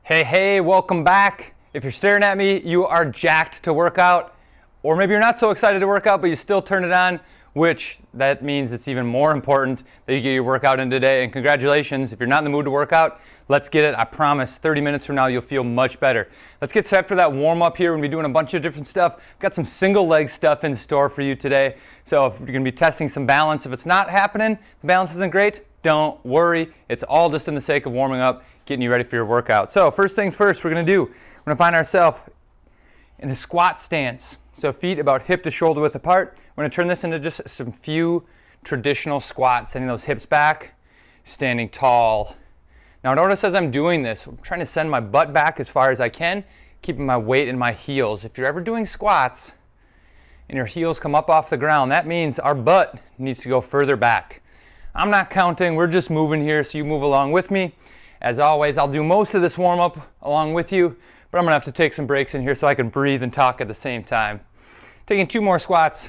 Hey, welcome back. If you're staring at me, you are jacked to work out, or maybe you're not so excited to work out, but you still turn it on, which that means it's even more important that you get your workout in today. And congratulations, if you're not in the mood to work out, let's get it. I promise 30 minutes from now, you'll feel much better. Let's get set for that warm up here. We're gonna be doing a bunch of different stuff. I've got some single leg stuff in store for you today. So if you're gonna be testing some balance, if it's not happening, the balance isn't great, don't worry. It's all just in the sake of warming up, getting you ready for your workout. So first things first, we're gonna find ourselves in a squat stance. So feet about hip to shoulder width apart. We're gonna turn this into just some few traditional squats, sending those hips back, standing tall. Now notice as I'm doing this, I'm trying to send my butt back as far as I can, keeping my weight in my heels. If you're ever doing squats and your heels come up off the ground, that means our butt needs to go further back. I'm not counting, we're just moving here, so you move along with me. As always, I'll do most of this warm up along with you, but I'm gonna have to take some breaks in here so I can breathe and talk at the same time. Taking 2 more squats,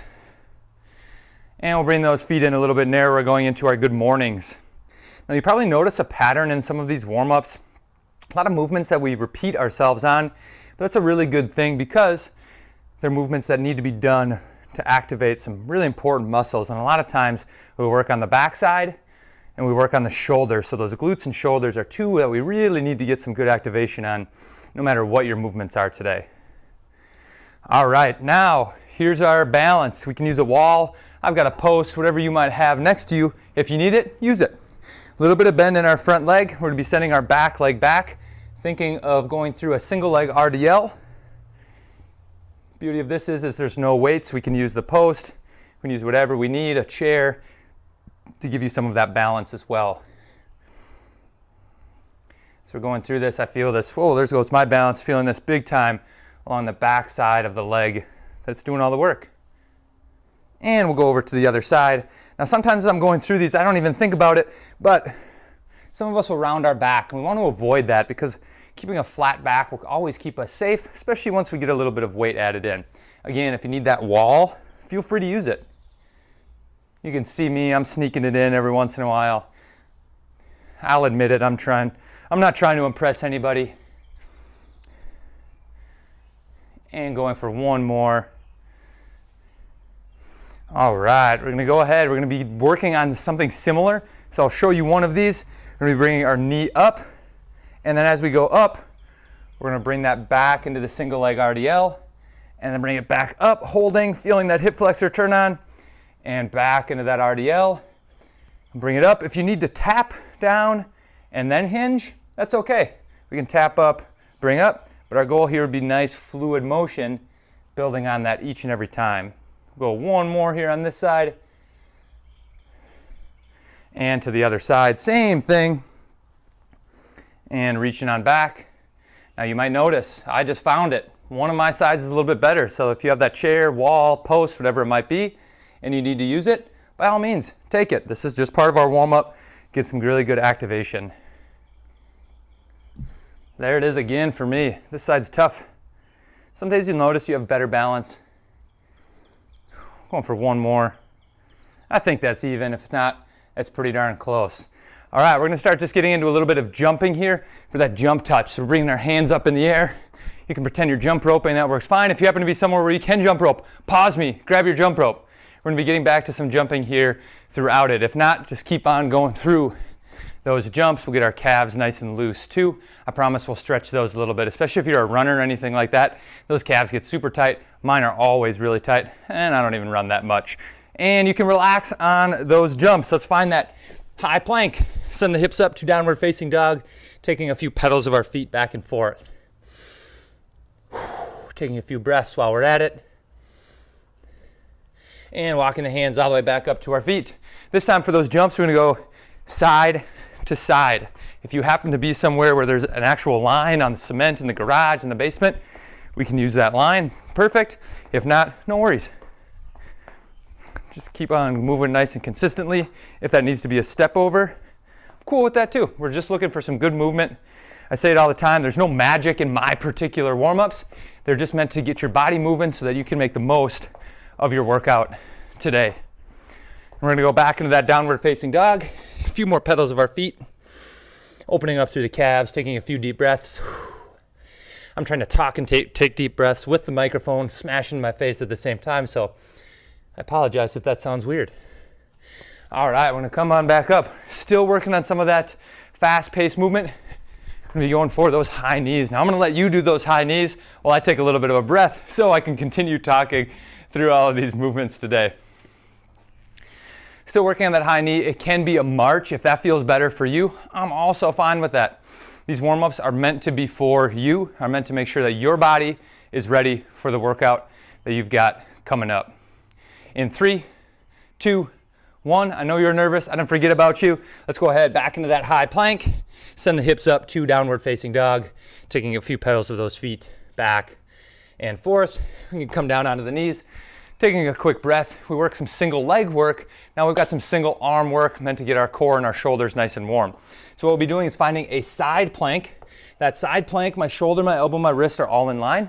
and we'll bring those feet in a little bit narrower, going into our good mornings. Now you probably notice a pattern in some of these warm-ups, a lot of movements that we repeat ourselves on, but that's a really good thing because they're movements that need to be done to activate some really important muscles. And a lot of times we work on the backside and we work on the shoulders. So those glutes and shoulders are two that we really need to get some good activation on, no matter what your movements are today. All right, now here's our balance. We can use a wall. I've got a post, whatever you might have next to you. If you need it, use it. A little bit of bend in our front leg. We're gonna be sending our back leg back, thinking of going through a single leg RDL. Beauty of this is there's no weights. We can use the post. We can use whatever we need, a chair, to give you some of that balance as well. So we're going through this. I feel this. Whoa, there goes my balance. Feeling this big time along the back side of the leg that's doing all the work. And we'll go over to the other side. Now sometimes as I'm going through these, I don't even think about it, but some of us will round our back, and we want to avoid that because keeping a flat back will always keep us safe, especially once we get a little bit of weight added in. Again, if you need that wall, feel free to use it. You can see me, I'm sneaking it in every once in a while. I'll admit it, I'm not trying to impress anybody. And going for one more. All right, we're gonna go ahead. We're gonna be working on something similar. So I'll show you one of these. We're gonna be bringing our knee up. And then as we go up, we're gonna bring that back into the single leg RDL. And then bring it back up, holding, feeling that hip flexor turn on. And back into that RDL. Bring it up. If you need to tap down and then hinge, that's okay. We can tap up, bring up. But our goal here would be nice fluid motion, building on that each and every time. We'll go one more here on this side. And to the other side, same thing. And reaching on back. Now you might notice, I just found it. One of my sides is a little bit better. So if you have that chair, wall, post, whatever it might be, and you need to use it, by all means, take it. This is just part of our warm-up. Get some really good activation. There it is again for me. This side's tough. Some days you'll notice you have better balance. Going for one more. I think that's even. If it's not, that's pretty darn close. All right, we're gonna start just getting into a little bit of jumping here for that jump touch. So we're bringing our hands up in the air. You can pretend you're jump roping, that works fine. If you happen to be somewhere where you can jump rope, pause me, grab your jump rope. We're gonna be getting back to some jumping here throughout it. If not, just keep on going through those jumps. We'll get our calves nice and loose too. I promise we'll stretch those a little bit, especially if you're a runner or anything like that. Those calves get super tight. Mine are always really tight, and I don't even run that much. And you can relax on those jumps. Let's find that high plank. Send the hips up to downward facing dog, taking a few pedals of our feet back and forth. Taking a few breaths while we're at it. And walking the hands all the way back up to our feet. This time for those jumps, we're gonna go side to side. If you happen to be somewhere where there's an actual line on the cement in the garage, in the basement, we can use that line, perfect. If not, no worries. Just keep on moving nice and consistently. If that needs to be a step over, I'm cool with that too. We're just looking for some good movement. I say it all the time, there's no magic in my particular warm-ups. They're just meant to get your body moving so that you can make the most of your workout today. We're gonna go back into that downward facing dog. A few more pedals of our feet. Opening up through the calves, taking a few deep breaths. I'm trying to talk and take deep breaths with the microphone smashing my face at the same time, so I apologize if that sounds weird. All right, we're gonna come on back up. Still working on some of that fast-paced movement. I'm gonna be going for those high knees. Now I'm gonna let you do those high knees while I take a little bit of a breath so I can continue talking through all of these movements today. Still working on that high knee. It can be a march if that feels better for you. I'm also fine with that. These warm-ups are meant to be for you, are meant to make sure that your body is ready for the workout that you've got coming up. In 3, 2, 1, I know you're nervous. I didn't forget about you. Let's go ahead, back into that high plank. Send the hips up to downward facing dog, taking a few pedals of those feet back and forth. We can come down onto the knees. Taking a quick breath, we work some single leg work. Now we've got some single arm work meant to get our core and our shoulders nice and warm. So what we'll be doing is finding a side plank. That side plank, my shoulder, my elbow, my wrist are all in line.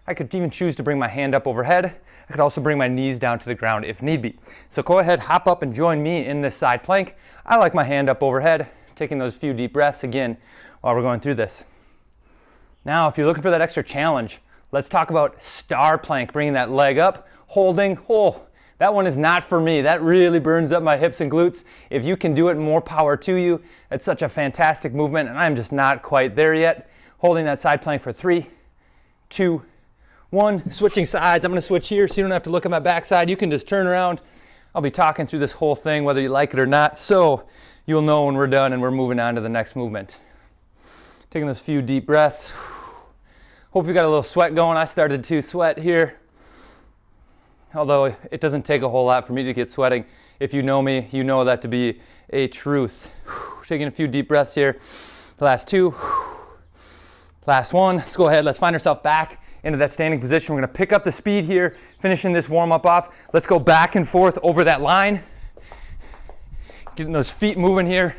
I could even choose to bring my hand up overhead. I could also bring my knees down to the ground if need be. So go ahead, hop up and join me in this side plank. I like my hand up overhead, taking those few deep breaths again while we're going through this. Now, if you're looking for that extra challenge, let's talk about star plank, bringing that leg up, holding. Oh, that one is not for me. That really burns up my hips and glutes. If you can do it, more power to you. It's such a fantastic movement, and I'm just not quite there yet. Holding that side plank for 3, 2, 1. Switching sides. I'm going to switch here so you don't have to look at my backside. You can just turn around. I'll be talking through this whole thing whether you like it or not, so you'll know when we're done and we're moving on to the next movement. Taking those few deep breaths. Hope you got a little sweat going. I started to sweat here. Although it doesn't take a whole lot for me to get sweating. If you know me, you know that to be a truth. Taking a few deep breaths here. Last 2. Last 1. Let's go ahead. Let's find ourselves back into that standing position. We're going to pick up the speed here, finishing this warm-up off. Let's go back and forth over that line. Getting those feet moving here.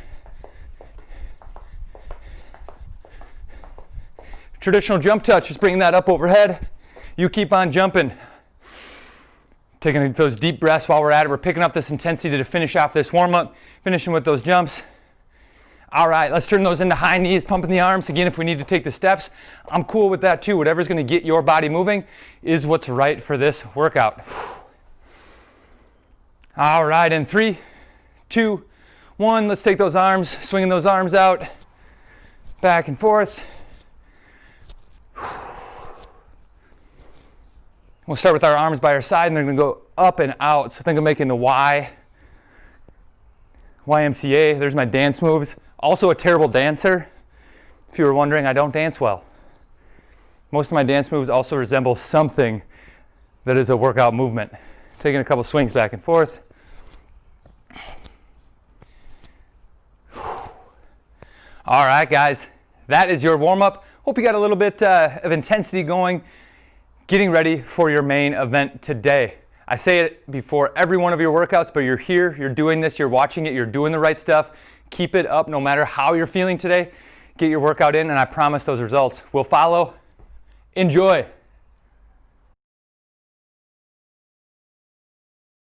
Traditional jump touch, just bringing that up overhead. You keep on jumping. Taking those deep breaths while we're at it. We're picking up this intensity to finish off this warm-up, finishing with those jumps. All right, let's turn those into high knees, pumping the arms. Again, if we need to take the steps, I'm cool with that too. Whatever's going to get your body moving is what's right for this workout. All right, in 3, 2, 1, let's take those arms, swinging those arms out, back and forth. We'll start with our arms by our side, and they're going to go up and out. So think of making the YMCA. There's my dance moves. Also a terrible dancer. If you were wondering, I don't dance well. Most of my dance moves also resemble something that is a workout movement. Taking a couple swings back and forth. All right, guys, that is your warm-up. Hope you got a little bit of intensity going, getting ready for your main event today. I say it before every one of your workouts, but you're here, you're doing this, you're watching it, you're doing the right stuff. Keep it up no matter how you're feeling today. Get your workout in, and I promise those results will follow. Enjoy.